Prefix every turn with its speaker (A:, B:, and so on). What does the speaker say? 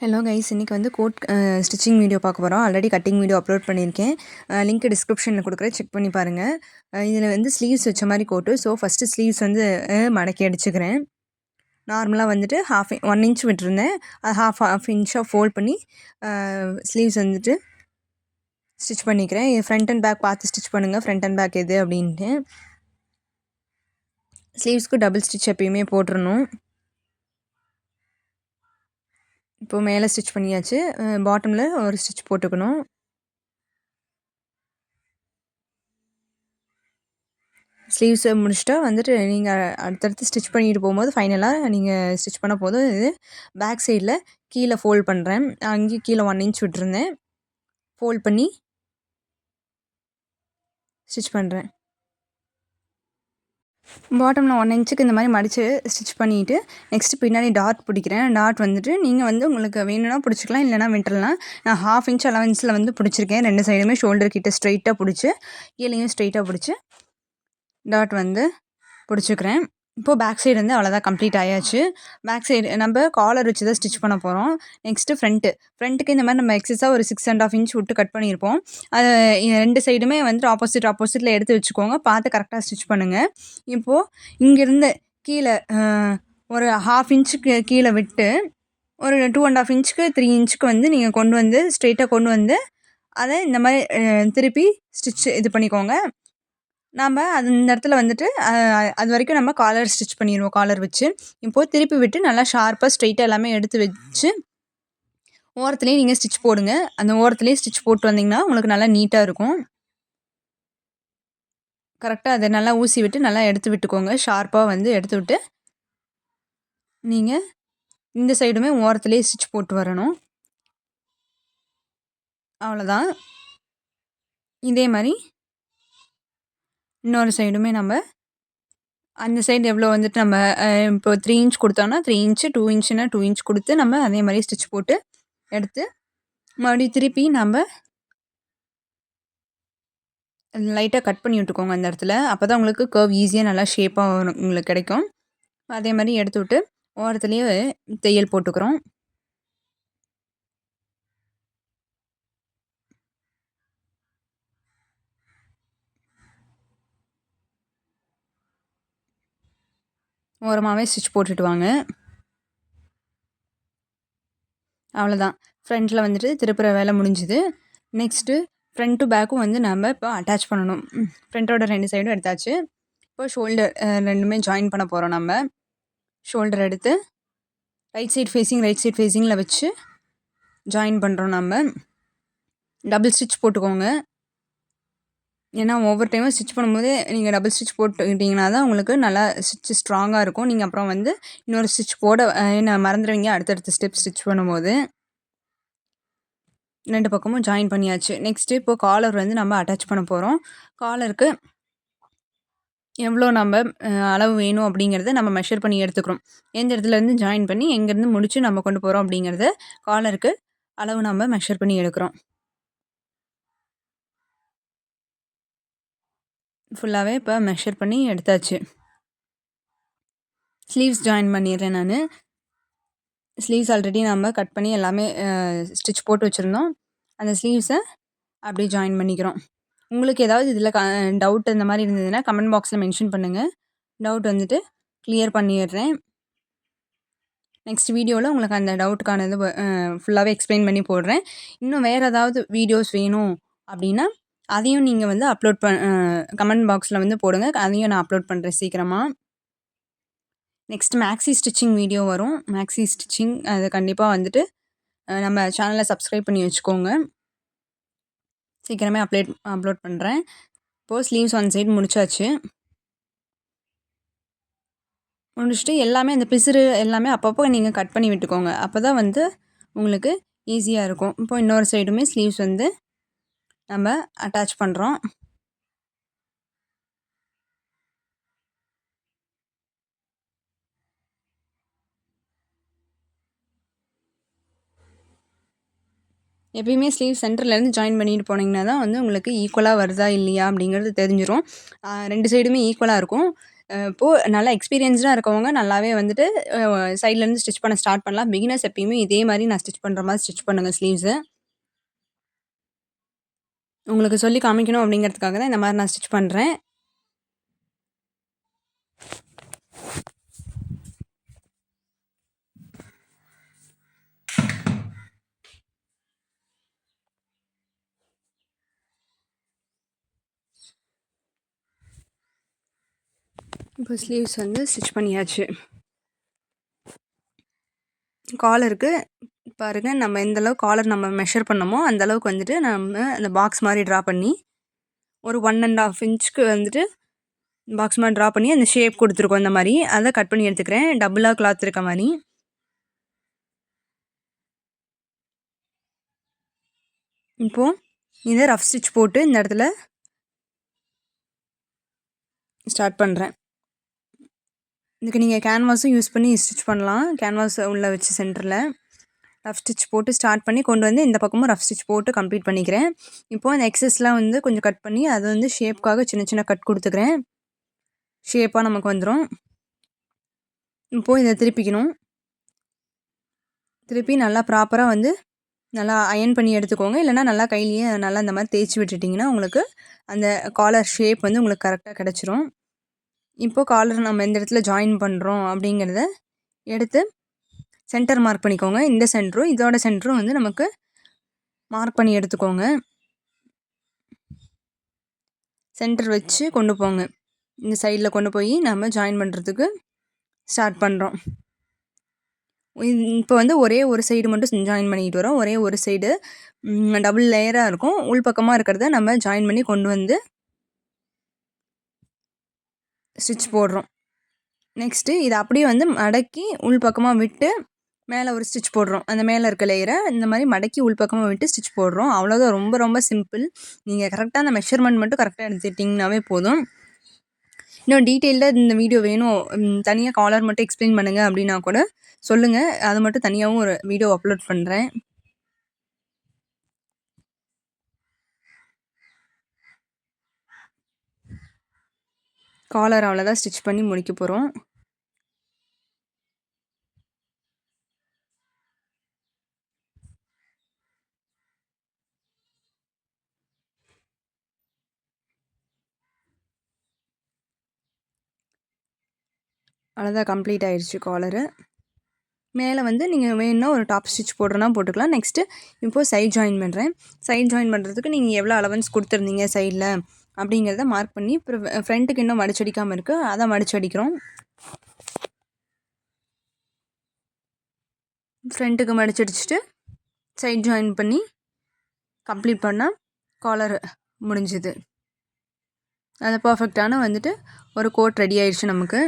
A: Hello guys, இன்றைக்கி வந்து code stitching video பார்க்க போகிறோம். ஆல்ரெடி கட்டிங் வீடியோ அப்லோட் பண்ணியிருக்கேன். லிங்க் டிஸ்கிரிப்ஷனில் கொடுக்குறேன், செக் பண்ணி பாருங்கள். இதில் வந்து ஸ்லீவ்ஸ் வச்ச மாதிரி கோட்டு. ஸோ ஃபஸ்ட்டு ஸ்லீவ்ஸ் வந்து மடக்கி அடிச்சுக்கிறேன். நார்மலாக வந்துட்டு 1 இன்ச் விட்டுருந்தேன். அது ஹாஃப் இன்ச்சாக ஃபோல்ட் பண்ணி ஸ்லீவ்ஸ் வந்துட்டு ஸ்டிச் பண்ணிக்கிறேன். ஃப்ரண்ட் அண்ட் பேக் பார்த்து ஸ்டிச் பண்ணுங்கள், ஃப்ரண்ட் அண்ட் பேக் எது அப்படின்ட்டு. ஸ்லீவ்ஸ்க்கு டபுள் ஸ்டிச் எப்பயுமே போட்டுறணும். இப்போது மேலே ஸ்டிச் பண்ணியாச்சு. பாட்டமில் ஒரு ஸ்டிச் போட்டுக்கணும். ஸ்லீவ்ஸை முடிச்சுட்டா வந்துட்டு நீங்கள் அடுத்தடுத்து ஸ்டிச் பண்ணிட்டு போகும்போது ஃபைனலாக நீங்கள் ஸ்டிச் பண்ண போதும் இது பேக் சைடில் கீழே ஃபோல்ட் பண்ணுறேன். அங்கேயும் கீழே 1 இன்ச் விட்டுருந்தேன். ஃபோல்ட் பண்ணி ஸ்டிச் பண்ணுறேன். பாட்டமில் 1 இன்ச்சுக்கு இந்த மாதிரி மடித்து ஸ்டிச் பண்ணிவிட்டு நெக்ஸ்ட்டு பின்னாடி டாட் பிடிக்கிறேன். டாட் வந்துட்டு நீங்கள் வந்து உங்களுக்கு வேணும்னா பிடிச்சிக்கலாம், இல்லைனா விட்டுறலாம். நான் ஹாஃப் இன்ச் அலவன்ஸில் வந்து பிடிச்சிருக்கேன். 2 சைடுமே ஷோல்டர் கிட்ட ஸ்ட்ரைட்டாக பிடிச்சி கீழேயும் ஸ்ட்ரைட்டாக பிடிச்சி டாட் வந்து பிடிச்சிக்கிறேன். இப்போது பேக் சைடு வந்து அவ்வளோதான், கம்ப்ளீட் ஆயாச்சு. பேக் சைடு நம்ம காலர் வச்சு தான் ஸ்டிச் பண்ண போகிறோம். நெக்ஸ்ட்டு ஃப்ரண்ட்டுக்கு இந்த மாதிரி நம்ம எக்ஸஸாக ஒரு 6.5 இன்ச் விட்டு கட் பண்ணியிருப்போம். அது 2 சைடுமே வந்துட்டு ஆப்போசிட்டில் எடுத்து வச்சுக்கோங்க. பார்த்து கரெக்டாக ஸ்டிச் பண்ணுங்கள். இப்போது இங்கேருந்து கீழே ஒரு ஹாஃப் இன்ச்சுக்கு கீழே விட்டு ஒரு 2.5 இன்ச்சுக்கு 3 இன்ச்சுக்கு வந்து நீங்கள் கொண்டு வந்து ஸ்ட்ரெயிட்டாக கொண்டு வந்து அதை இந்த மாதிரி திருப்பி ஸ்டிச் இது பண்ணிக்கோங்க. நாம் இந்த இடத்துல வந்துட்டு அது வரைக்கும் நம்ம காலர் ஸ்டிச் பண்ணிடுவோம், காலர் வச்சு. இப்போது திருப்பி விட்டு நல்லா ஷார்ப்பாக ஸ்ட்ரெயிட்டாக எல்லாமே எடுத்து வச்சு ஓரத்துலேயே நீங்கள் ஸ்டிச் போடுங்க. அந்த ஓரத்துலேயே ஸ்டிச் போட்டு வந்தீங்கன்னா உங்களுக்கு நல்லா நீட்டாக இருக்கும். கரெக்டாக அதை நல்லா ஊசி விட்டு நல்லா எடுத்து விட்டுக்கோங்க. ஷார்ப்பாக வந்து எடுத்து விட்டு நீங்கள் இந்த சைடுமே ஓரத்துலேயே ஸ்டிச் போட்டு வரணும். அவ்வளோதான். இதே மாதிரி இன்னொரு சைடுமே நம்ம அந்த சைடு எவ்வளோ வந்துட்டு நம்ம இப்போ 3 இன்ச் கொடுத்தோம்னா 3 இன்ச்சு, 2 இன்ச்சுனா 2 இன்ச் கொடுத்து நம்ம அதே மாதிரி ஸ்டிச் போட்டு எடுத்து மறுபடியும் திருப்பி நம்ம லைட்டாக கட் பண்ணி விட்டுக்கோங்க அந்த இடத்துல. அப்போ தான் உங்களுக்கு கர்வ் ஈஸியாக நல்லா ஷேப்பாக உங்களுக்கு கிடைக்கும். அதே மாதிரி எடுத்து விட்டு ஓரத்துலேயே தையல் போட்டுக்கிறோம். ஓரமாகவே ஸ்டிச் போட்டுட்டு வாங்க. அவ்வளோதான். ஃப்ரண்ட்டில் வந்துட்டு திருப்புற வேலை முடிஞ்சுது. நெக்ஸ்ட்டு ஃப்ரண்ட் டு பேக்கும் வந்து நம்ம இப்போ அட்டாச் பண்ணணும். ஃப்ரண்ட்டோட 2 சைடும் எடுத்தாச்சு. இப்போ ஷோல்டர் 2மே ஜாயின் பண்ண போகிறோம் நம்ம. ஷோல்டர் எடுத்து ரைட் சைட் ஃபேஸிங்கில் வச்சு ஜாயின் பண்ணுறோம் நம்ம. டபுள் ஸ்டிச் போட்டுக்கோங்க. ஏன்னா ஒவ்வொரு டைமும் ஸ்டிச் பண்ணும்போது நீங்கள் டபுள் ஸ்டிச் போட்டுக்கிட்டிங்கன்னா தான் உங்களுக்கு நல்லா ஸ்டிச் ஸ்ட்ராங்காக இருக்கும். நீங்கள் அப்புறம் வந்து இன்னொரு ஸ்டிச் போட மறந்துடுவீங்க அடுத்தடுத்த ஸ்டெப் ஸ்டிச் பண்ணும்போது. 2 பக்கமும் ஜாயின் பண்ணியாச்சு. நெக்ஸ்ட்டு இப்போது காலர் வந்து நம்ம அட்டாச் பண்ண போகிறோம். காலருக்கு எவ்வளோ நம்ம அளவு வேணும் அப்படிங்கிறத நம்ம மெஷர் பண்ணி எடுத்துக்கிறோம். எந்த இடத்துலேருந்து ஜாயின் பண்ணி எங்கேருந்து முடித்து நம்ம கொண்டு போகிறோம் அப்படிங்கிறத காலருக்கு அளவு நம்ம மெஷர் பண்ணி எடுக்கிறோம். ஃபுல்லாகவே இப்போ மெஷர் பண்ணி எடுத்தாச்சு. ஸ்லீவ்ஸ் ஜாயின் பண்ணிடுறேன் நான். ஸ்லீவ்ஸ் ஆல்ரெடி நம்ம கட் பண்ணி எல்லாமே ஸ்டிச் போட்டு வச்சுருந்தோம். அந்த ஸ்லீவ்ஸை அப்படியே ஜாயின் பண்ணிக்கிறோம். உங்களுக்கு ஏதாவது இதில் டவுட் இந்த மாதிரி இருந்ததுன்னா கமெண்ட் பாக்ஸில் மென்ஷன் பண்ணுங்கள். டவுட் வந்துட்டு கிளியர் பண்ணிடுறேன். நெக்ஸ்ட் வீடியோவில் உங்களுக்கு அந்த டவுட்டுக்கான இது ஃபுல்லாகவே எக்ஸ்பிளைன் பண்ணி போடுறேன். இன்னும் வேறு ஏதாவது வீடியோஸ் வேணும் அப்படின்னா அதையும் நீங்கள் வந்து கமெண்ட் பாக்ஸில் வந்து போடுங்க. அதையும் நான் அப்லோட் பண்ணுறேன் சீக்கிரமாக. நெக்ஸ்ட் மேக்ஸி ஸ்டிச்சிங் வீடியோ வரும். மேக்ஸி ஸ்டிச்சிங் அது கண்டிப்பாக வந்துட்டு நம்ம சேனலை சப்ஸ்கிரைப் பண்ணி வச்சுக்கோங்க. சீக்கிரமே அப்லோட் பண்ணுறேன். இப்போது ஸ்லீவ்ஸ் 1 சைடு முடிச்சாச்சு. முடிச்சுட்டு எல்லாமே அந்த பிசுறு எல்லாமே அப்பப்போ நீங்கள் கட் பண்ணி விட்டுக்கோங்க. அப்போ தான் வந்து உங்களுக்கு ஈஸியாக இருக்கும். இப்போ இன்னொரு சைடுமே ஸ்லீவ்ஸ் வந்து நம்ம அட்டாச் பண்ணுறோம். எப்பயுமே ஸ்லீவ் சென்டர்லேருந்து ஜாயின் பண்ணிட்டு போனீங்கன்னா தான் வந்து உங்களுக்கு ஈக்குவலாக வருதா இல்லையா அப்படிங்கிறது தெரிஞ்சிடும். 2 சைடுமே ஈக்குவலாக இருக்கும். இப்போது நல்லா எக்ஸ்பீரியன்ஸ்டாக இருக்கவங்க நல்லாவே வந்துட்டு சைட்லேருந்து ஸ்டிச் பண்ண ஸ்டார்ட் பண்ணலாம். பிகினர்ஸ் எப்பயுமே இதே மாதிரி நான் ஸ்டிச் பண்ணுற மாதிரி ஸ்டிச் பண்ணுங்கள் ஸ்லீவ்ஸு. உங்களுக்கு சொல்லி காமிக்கணும் அப்படிங்கிறதுக்காக தான் இந்த மாதிரி நான் ஸ்டிச் பண்ணுறேன். இப்போ ஸ்லீவ்ஸ் வந்து ஸ்டிச் பண்ணியாச்சு. காலருக்கு பாருங்கள், நம்ம எந்தளவுக்கு காலர் நம்ம மெஷர் பண்ணமோ அந்தளவுக்கு வந்துட்டு நம்ம அந்த பாக்ஸ் மாதிரி ட்ரா பண்ணி ஒரு 1.5 இன்ச்சுக்கு வந்துட்டு பாக்ஸ் மாதிரி ட்ரா பண்ணி அந்த ஷேப் கொடுத்துருக்கோம். இந்த மாதிரி அதை கட் பண்ணி எடுத்துக்கிறேன், டபுளாக கிளாத் இருக்க மாதிரி. இப்போது இதை ரஃப் ஸ்டிச் போட்டு இந்த இடத்துல ஸ்டார்ட் பண்ணுறேன். இதுக்கு நீங்கள் கேன்வாஸும் யூஸ் பண்ணி ஸ்டிச் பண்ணலாம். கேன்வாஸ் உள்ளே வச்சு சென்டரில் ரஃப் ஸ்டிச் போட்டு ஸ்டார்ட் பண்ணி கொண்டு வந்து இந்த பக்கமும் ரஃப் ஸ்டிச் போட்டு கம்ப்ளீட் பண்ணிக்கிறேன். இப்போது அந்த எக்ஸஸ்லாம் வந்து கொஞ்சம் கட் பண்ணி அதை வந்து ஷேப்காக சின்ன சின்ன கட் கொடுத்துக்கிறேன். ஷேப்பாக நமக்கு வந்துடும். இப்போது இதை திருப்பிக்கணும். திருப்பி நல்லா ப்ராப்பராக வந்து நல்லா அயன் பண்ணி எடுத்துக்கோங்க. இல்லைனா நல்லா கையிலேயே நல்லா இந்த மாதிரி தேய்ச்சி விட்டுட்டிங்கன்னா உங்களுக்கு அந்த காலர் ஷேப் வந்து உங்களுக்கு கரெக்டாக கிடச்சிரும். இப்போது காலர் நம்ம எந்த இடத்துல ஜாயின் பண்ணுறோம் அப்படிங்கிறத எடுத்து சென்டர் மார்க் பண்ணிக்கோங்க. இந்த சென்டரும் இதோட சென்டரும் வந்து நமக்கு மார்க் பண்ணி எடுத்துக்கோங்க. சென்டர் வச்சு கொண்டு போங்க. இந்த சைடில் கொண்டு போய் நம்ம ஜாயின் பண்ணுறதுக்கு ஸ்டார்ட் பண்ணுறோம். இப்போ வந்து ஒரே ஒரு சைடு மட்டும் ஜாயின் பண்ணிக்கிட்டு வரோம். ஒரே ஒரு சைடு டபுள் லேயராக இருக்கும். உள் பக்கமாக இருக்கிறத நம்ம ஜாயின் பண்ணி கொண்டு வந்து ஸ்டிச் போடுறோம். நெக்ஸ்ட்டு இதை அப்படியே வந்து மடக்கி உள் பக்கமாக விட்டு மேலே ஒரு ஸ்டிச் போடுறோம். அந்த மேலே இருக்க லேயரை இந்த மாதிரி மடக்கி உள் பக்கமாக விட்டு ஸ்டிச் போடுறோம். அவ்வளோதான், ரொம்ப ரொம்ப சிம்பிள். நீங்கள் கரெக்டாக அந்த மெஷர்மெண்ட் மட்டும் கரெக்டாக எடுத்துட்டிங்கனாவே போதும். இன்னும் டீட்டெயில்டாக இந்த வீடியோ வேணும், தனியாக காலர் மட்டும் எக்ஸ்பிளைன் பண்ணுங்கள் அப்படின்னா கூட சொல்லுங்கள். அது மட்டும் தனியாகவும் ஒரு வீடியோ அப்லோட் பண்ணுறேன். காலர் அவ்வளோதான் ஸ்டிச் பண்ணி முடிக்க போகிறோம். அவ்வளோதான், கம்ப்ளீட் ஆயிடுச்சு காலரு. மேலே வந்து நீங்கள் வேணும்னா ஒரு டாப் ஸ்டிச் போடுறனா போட்டுக்கலாம். நெக்ஸ்ட்டு இப்போது சைட் ஜாயின் பண்ணுறேன். சைட் ஜாயின் பண்ணுறதுக்கு நீங்கள் எவ்வளோ அலவன்ஸ் கொடுத்துருந்தீங்க சைடில் அப்படிங்கிறத மார்க் பண்ணி அப்புறம் ஃப்ரண்ட்டுக்கு இன்னும் மடிச்சடிக்காமல் இருக்குது, அதை மடிச்சடிக்கிறோம். ஃப்ரண்ட்டுக்கு மடிச்சடிச்சுட்டு சைட் ஜாயின் பண்ணி கம்ப்ளீட் பண்ணால் காலர் முடிஞ்சுது. அது பர்ஃபெக்டான வந்துட்டு ஒரு கோட் ரெடி ஆயிடுச்சு நமக்கு.